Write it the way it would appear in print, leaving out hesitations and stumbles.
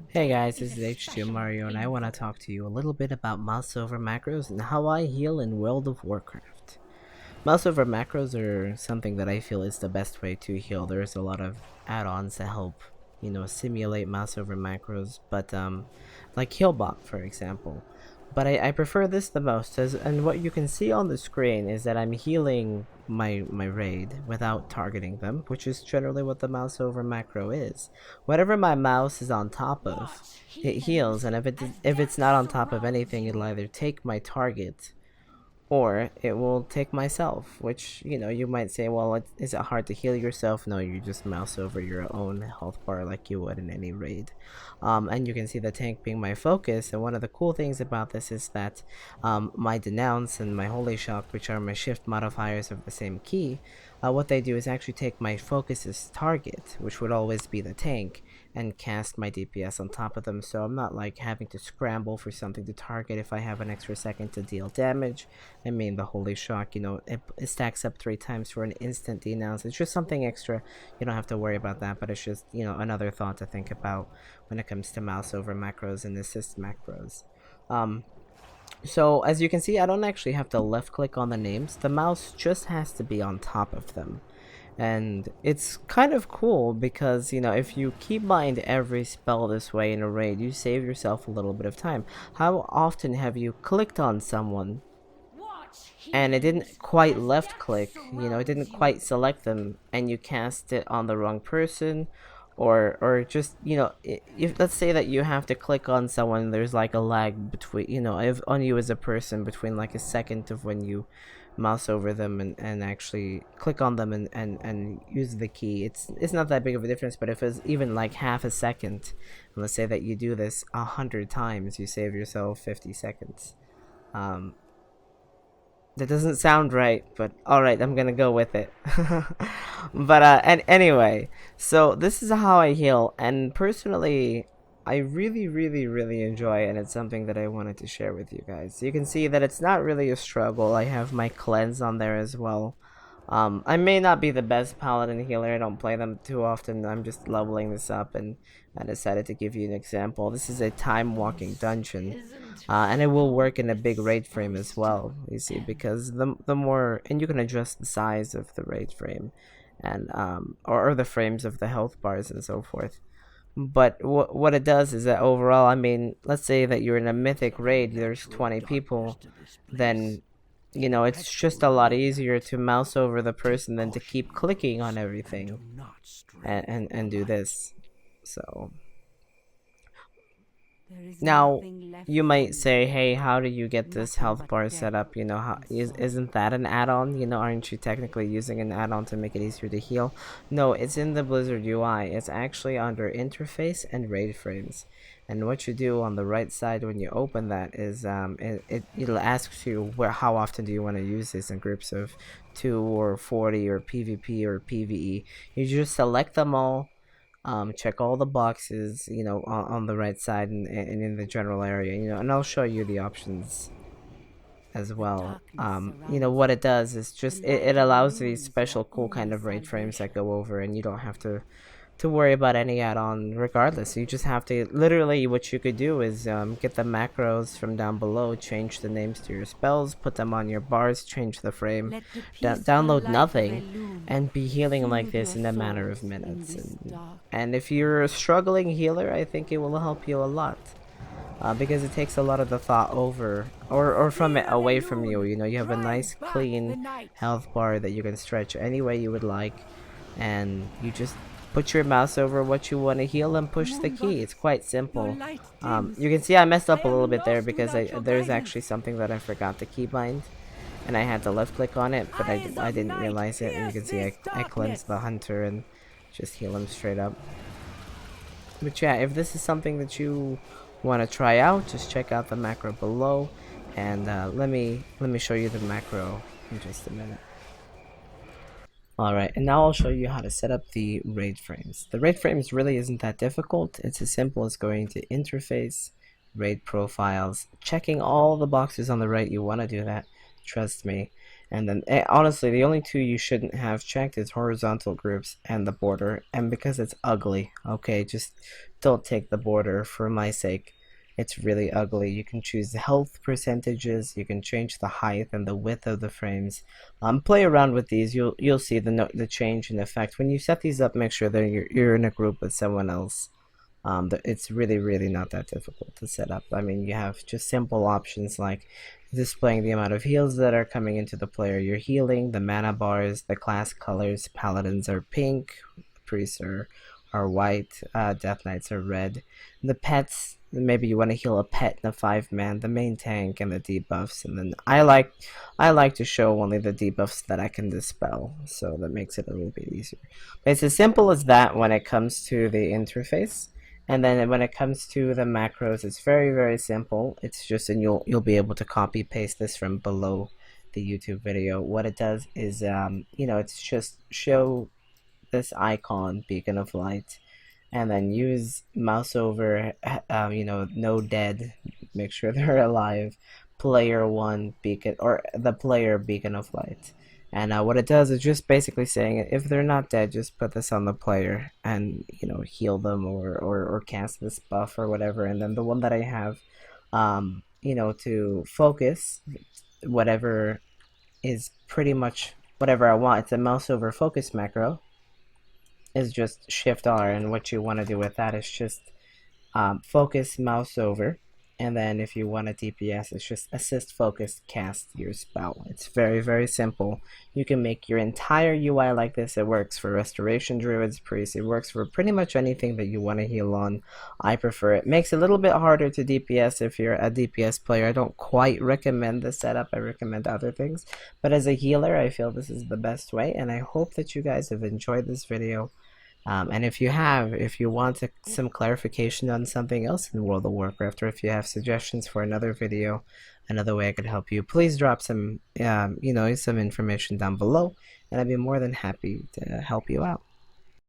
Hey guys, this is H2 Mario and I want to talk to you a little bit about Mouseover macros and how I heal in World of Warcraft. Mouseover macros are something that I feel is the best way to heal. There's a lot of add-ons to help, simulate Mouseover macros, but like Healbot for example. But I prefer this the most, and what you can see on the screen is that I'm healing my raid without targeting them, which is generally what the Mouseover macro is. Whatever my mouse is on top of, it heals, and if it's not on top of anything, it'll either take my target or it will take myself, which you might say, well, is it hard to heal yourself? No, you just mouse over your own health bar like you would in any raid. And you can see the tank being my focus, and one of the cool things about this is that my Denounce and my Holy Shock, which are my shift modifiers of the same key, what they do is actually take my focus's target, which would always be the tank, and cast my DPS on top of them, so I'm not like having to scramble for something to target if I have an extra second to deal damage. I mean, the Holy Shock, it stacks up 3 times for an instant denounce. It's just something extra. You don't have to worry about that, but it's just, another thought to think about when it comes to Mouseover macros and assist macros. So as you can see, I don't actually have to left click on the names. The mouse just has to be on top of them. And it's kind of cool because, if you keybind every spell this way in a raid, you save yourself a little bit of time. How often have you clicked on someone and it didn't quite left click, it didn't quite select them, and you cast it on the wrong person? Or just, if let's say that you have to click on someone, there's like a lag between, if on you as a person between like a second of when you mouse over them and actually click on them and use the key. It's not that big of a difference, but if it's even like half a second, and let's say that you do this 100 times, you save yourself 50 seconds. That doesn't sound right, but alright, I'm gonna go with it. But and anyway, so this is how I heal, and personally I really enjoy it, and it's something that I wanted to share with you guys. You can see that it's not really a struggle. I have my cleanse on there as well. I may not be the best paladin healer, I don't play them too often. I'm just leveling this up, and I decided to give you an example. This is a time walking dungeon, and it will work in a big raid frame as well, you see, because the more, and you can adjust the size of the raid frame, and or the frames of the health bars and so forth. But what it does is that overall, I mean, let's say that you're in a mythic raid, there's 20 people, then it's just a lot easier to mouse over the person than to keep clicking on everything and do this. So now you might say, hey, how do you get this health bar set up? Isn't that an add-on? Aren't you technically using an add-on to make it easier to heal? No, it's in the Blizzard UI. It's actually under interface and raid frames. And what you do on the right side when you open that is it'll ask you how often do you want to use this in groups of 2 or 40 or PvP or PvE. You just select them all, check all the boxes, on the right side and in the general area, and I'll show you the options as well. What it does is just it allows these special cool kind of raid frames that go over, and you don't have to worry about any add-on regardless. You just have to, literally what you could do is get the macros from down below, change the names to your spells, put them on your bars, change the frame, download nothing, and be healing like this in a matter of minutes. And if you're a struggling healer, I think it will help you a lot. Because it takes a lot of the thought over or from it away from you. You have a nice clean health bar that you can stretch any way you would like, and you just put your mouse over what you want to heal and push the key. It's quite simple. You can see I messed up a little bit there because there's actually something that I forgot to keybind, and I had to left click on it, but I didn't realize it, and you can see I cleansed the hunter and just heal him straight up. But yeah, if this is something that you want to try out, just check out the macro below, and let me show you the macro in just a minute. Alright, and now I'll show you how to set up the raid frames. The raid frames really isn't that difficult. It's as simple as going to interface, raid profiles, checking all the boxes on the right. You want to do that, trust me. And then honestly, the only two you shouldn't have checked is horizontal groups and the border, and because it's ugly. Okay, just don't take the border for my sake. It's really ugly. You can choose the health percentages. You can change the height and the width of the frames. Play around with these. You'll see the change in effect when you set these up. Make sure that you're in a group with someone else. It's really not that difficult to set up. I mean, you have just simple options like displaying the amount of heals that are coming into the player you're healing, the mana bars, the class colors. Paladins are pink, priests are white, death knights are red. The pets, maybe you want to heal a pet in a 5-man, the main tank, and the debuffs. And then I like to show only the debuffs that I can dispel, so that makes it a little bit easier. But it's as simple as that when it comes to the interface. And then when it comes to the macros, it's very simple. It's just, and you'll be able to copy paste this from below the YouTube video. What it does is, it's just show this icon, beacon of light, and then use Mouseover, nodead, make sure they're alive, player one beacon, or the player beacon of light. And what it does is just basically saying if they're not dead, just put this on the player and heal them or cast this buff or whatever. And then the one that I have, to focus whatever is pretty much whatever I want. It's a Mouseover focus macro. Is just Shift R, and what you want to do with that is just focus Mouseover, and then if you want a DPS, it's just assist focus cast your spell. It's very simple. You can make your entire UI like this. It works for restoration druids, priests. It works for pretty much anything that you want to heal on. I prefer it. Makes it a little bit harder to DPS if you're a DPS player. I don't quite recommend this setup. I recommend other things, but as a healer, I feel this is the best way, and I hope that you guys have enjoyed this video. And if you want some clarification on something else in World of Warcraft, or if you have suggestions for another video, another way I could help you, please drop some information down below, and I'd be more than happy to help you out.